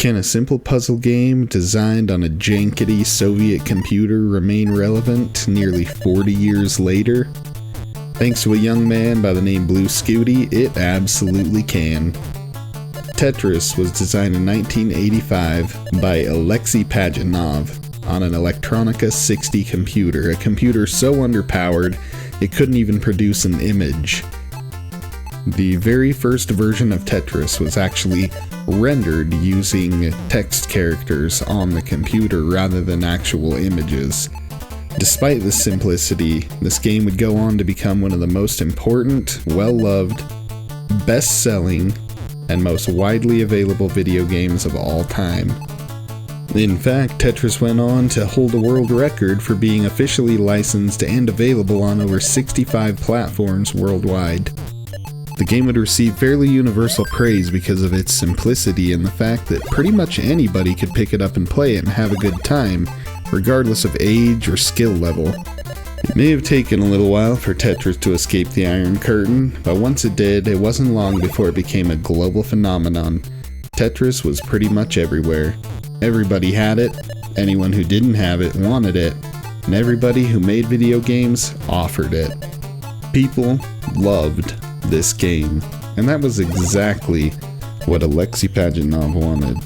Can a simple puzzle game designed on a jankety Soviet computer remain relevant nearly 40 years later? Thanks to a young man by the name Blue Scuti, it absolutely can. Tetris was designed in 1985 by Alexei Pajitnov on an Electronica 60 computer, a computer so underpowered it couldn't even produce an image. The very first version of Tetris was actually rendered using text characters on the computer rather than actual images. Despite the simplicity, this game would go on to become one of the most important, well-loved, best-selling, and most widely available video games of all time. In fact, Tetris went on to hold a world record for being officially licensed and available on over 65 platforms worldwide. The game would receive fairly universal praise because of its simplicity and the fact that pretty much anybody could pick it up and play it and have a good time, regardless of age or skill level. It may have taken a little while for Tetris to escape the Iron Curtain, but once it did, it wasn't long before it became a global phenomenon. Tetris was pretty much everywhere. Everybody had it, anyone who didn't have it wanted it, and everybody who made video games offered it. People loved this game, and that was exactly what Alexei Pajitnov wanted.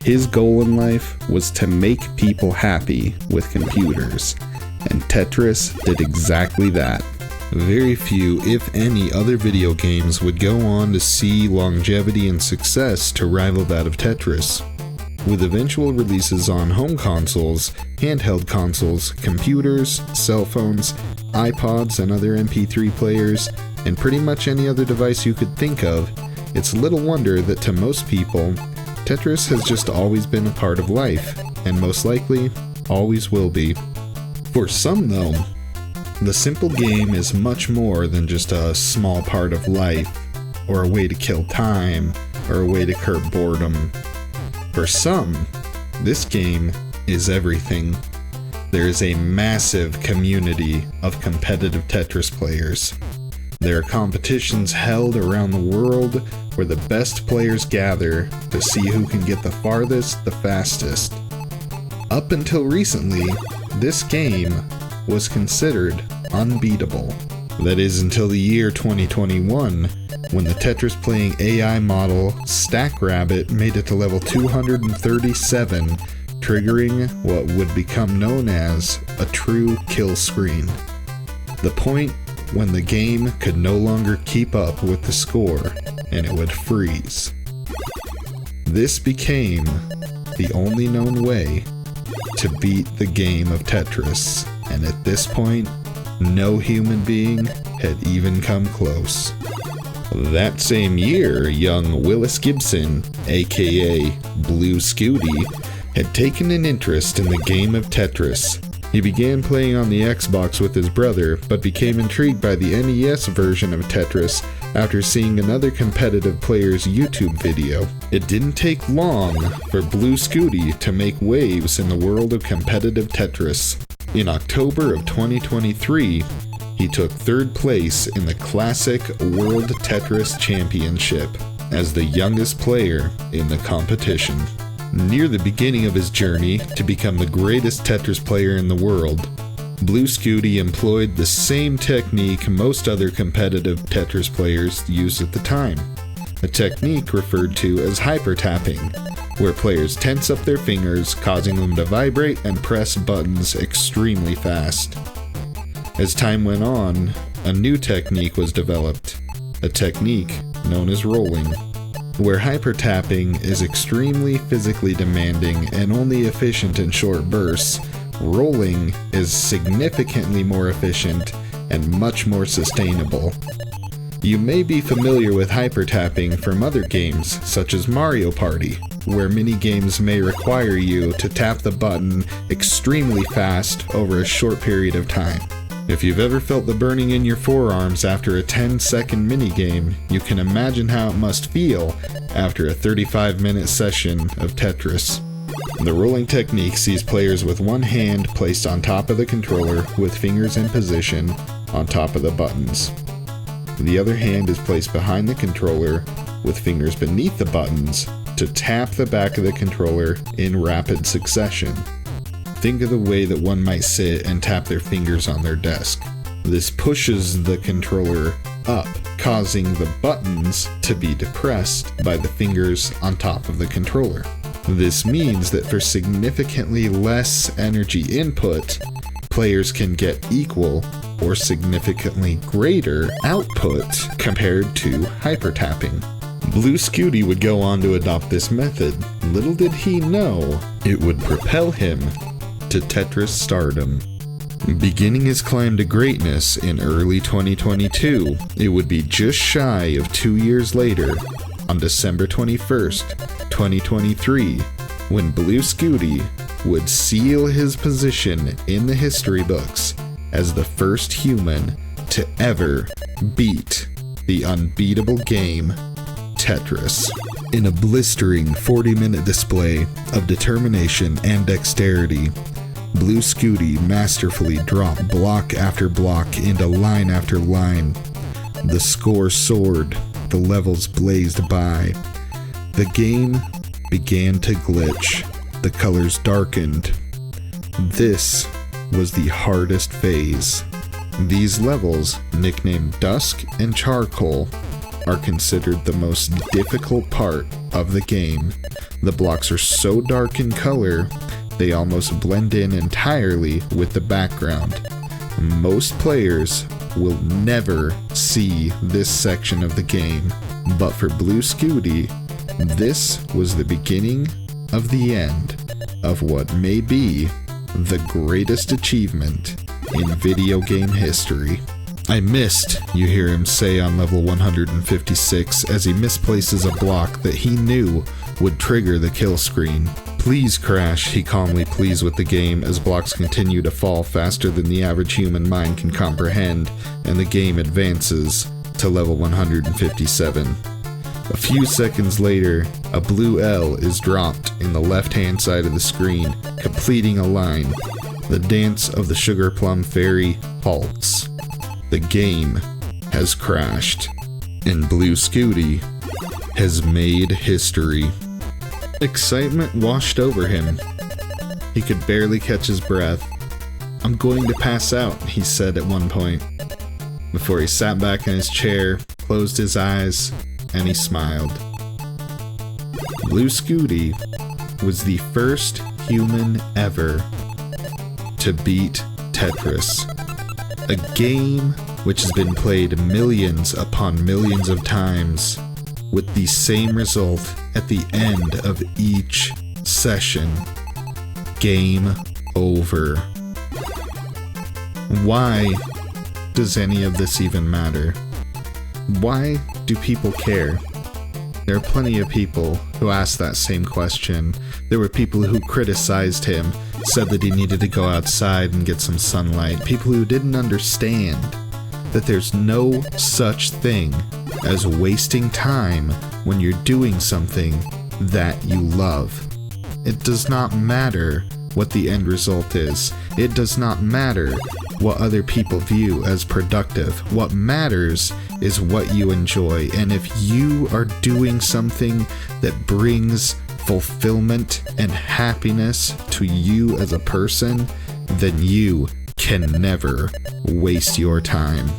His goal in life was to make people happy with computers, and Tetris did exactly that. Very few, if any, other video games would go on to see longevity and success to rival that of Tetris. With eventual releases on home consoles, handheld consoles, computers, cell phones, iPods and other MP3 players, and pretty much any other device you could think of, it's little wonder that to most people, Tetris has just always been a part of life, and most likely, always will be. For some though, the simple game is much more than just a small part of life, or a way to kill time, or a way to curb boredom. For some, this game is everything. There is a massive community of competitive Tetris players. There are competitions held around the world where the best players gather to see who can get the farthest the fastest. Up until recently, this game was considered unbeatable. That is until the year 2021, when the Tetris playing AI model StackRabbit made it to level 237, triggering what would become known as a true kill screen. The point when the game could no longer keep up with the score and it would freeze. This became the only known way to beat the game of Tetris, and at this point, no human being had even come close. That same year, young Willis Gibson, aka Blue Scuti, had taken an interest in the game of Tetris. He began playing on the Xbox with his brother, but became intrigued by the NES version of Tetris after seeing another competitive player's YouTube video. It didn't take long for Blue Scuti to make waves in the world of competitive Tetris. In October of 2023, he took third place in the Classic World Tetris Championship as the youngest player in the competition. Near the beginning of his journey to become the greatest Tetris player in the world, Blue Scuti employed the same technique most other competitive Tetris players used at the time, a technique referred to as hyper-tapping, where players tense up their fingers, causing them to vibrate and press buttons extremely fast. As time went on, a new technique was developed, a technique known as rolling, where hyper-tapping is extremely physically demanding and only efficient in short bursts. Rolling is significantly more efficient and much more sustainable. You may be familiar with hyper-tapping from other games, such as Mario Party, where mini-games may require you to tap the button extremely fast over a short period of time. If you've ever felt the burning in your forearms after a 10-second minigame, you can imagine how it must feel after a 35-minute session of Tetris. The rolling technique sees players with one hand placed on top of the controller with fingers in position on top of the buttons. The other hand is placed behind the controller with fingers beneath the buttons to to tap the back of the controller in rapid succession. Think of the way that one might sit and tap their fingers on their desk. This pushes the controller up, causing the buttons to be depressed by the fingers on top of the controller. This means that for significantly less energy input, players can get equal or significantly greater output compared to hyper tapping. Blue Scuti would go on to adopt this method. Little did he know it would propel him to Tetris Stardom. Beginning his climb to greatness in early 2022, it would be just shy of 2 years later, on December 21st, 2023, when Blue Scuti would seal his position in the history books as the first human to ever beat the unbeatable game Tetris. In a blistering 40-minute display of determination and dexterity, Blue Scuti masterfully dropped block after block into line after line. The score soared, the levels blazed by. The game began to glitch, the colors darkened. This was the hardest phase. These levels, nicknamed Dusk and Charcoal, are considered the most difficult part of the game. The blocks are so dark in color, they almost blend in entirely with the background. Most players will never see this section of the game, but for Blue Scuti, this was the beginning of the end of what may be the greatest achievement in video game history. "I missed," you hear him say on level 156 as he misplaces a block that he knew would trigger the kill screen. "Please crash," he calmly pleads with the game as blocks continue to fall faster than the average human mind can comprehend, and the game advances to level 157. A few seconds later, a blue L is dropped in the left-hand side of the screen, completing a line. The dance of the Sugar Plum Fairy halts. The game has crashed, and Blue Scuti has made history. Excitement washed over him. He could barely catch his breath. "I'm going to pass out," he said at one point, before he sat back in his chair, closed his eyes, and he smiled. Blue Scuti was the first human ever to beat Tetris, a game which has been played millions upon millions of times, with the same result at the end of each session: game over. Why does any of this even matter? Why do people care? There are plenty of people who ask that same question. There were people who criticized him, said that he needed to go outside and get some sunlight. People who didn't understand that there's no such thing as wasting time when you're doing something that you love. It does not matter what the end result is. It does not matter what other people view as productive. What matters is what you enjoy. And if you are doing something that brings fulfillment and happiness to you as a person, then you can never waste your time.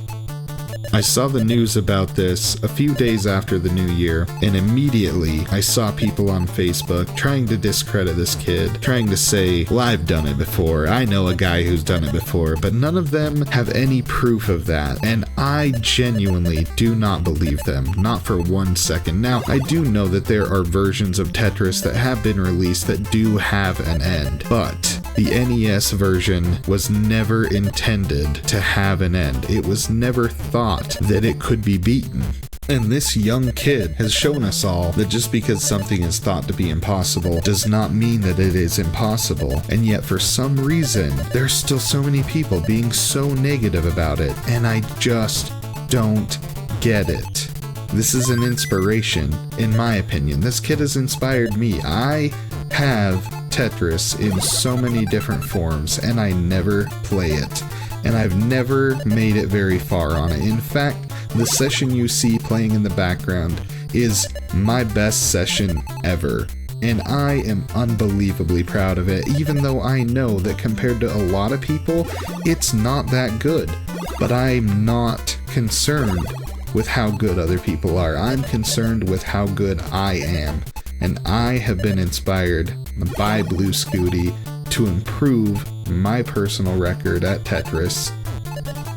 I saw the news about this a few days after the new year, and immediately I saw people on Facebook trying to discredit this kid, trying to say, "Well, I've done it before, I know a guy who's done it before," but none of them have any proof of that, and I genuinely do not believe them, not for 1 second. Now, I do know that there are versions of Tetris that have been released that do have an end, but the NES version was never intended to have an end. It was never thought that it could be beaten. And this young kid has shown us all that just because something is thought to be impossible does not mean that it is impossible. And yet for some reason, there's still so many people being so negative about it, and I just don't get it. This is an inspiration, in my opinion. This kid has inspired me. I have Tetris in so many different forms, and I never play it. And I've never made it very far on it. In fact, the session you see playing in the background is my best session ever. And I am unbelievably proud of it, even though I know that compared to a lot of people, it's not that good. But I'm not concerned with how good other people are. I'm concerned with how good I am. And I have been inspired by Blue Scuti to improve my personal record at Tetris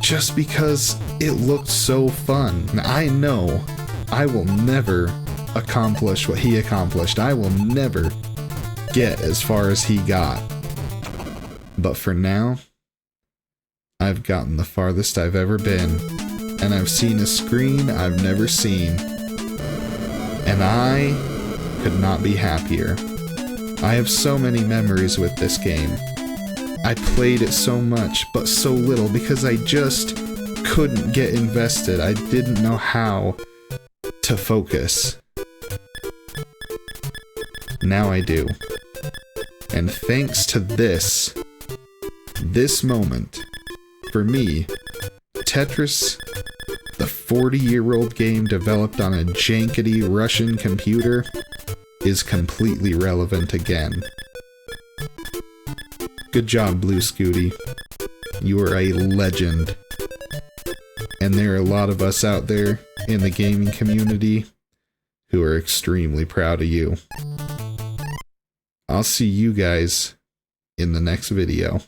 just because it looked so fun. I know I will never accomplish what he accomplished. I will never get as far as he got. But for now, I've gotten the farthest I've ever been, and I've seen a screen I've never seen, and I could not be happier. I have so many memories with this game. I played it so much, but so little because I just couldn't get invested. I didn't know how to focus. Now I do. And thanks to this moment, for me, Tetris, the 40-year-old game developed on a jankety Russian computer, is completely relevant again. Good job, Blue Scuti. You are a legend. And there are a lot of us out there in the gaming community who are extremely proud of you. I'll see you guys in the next video.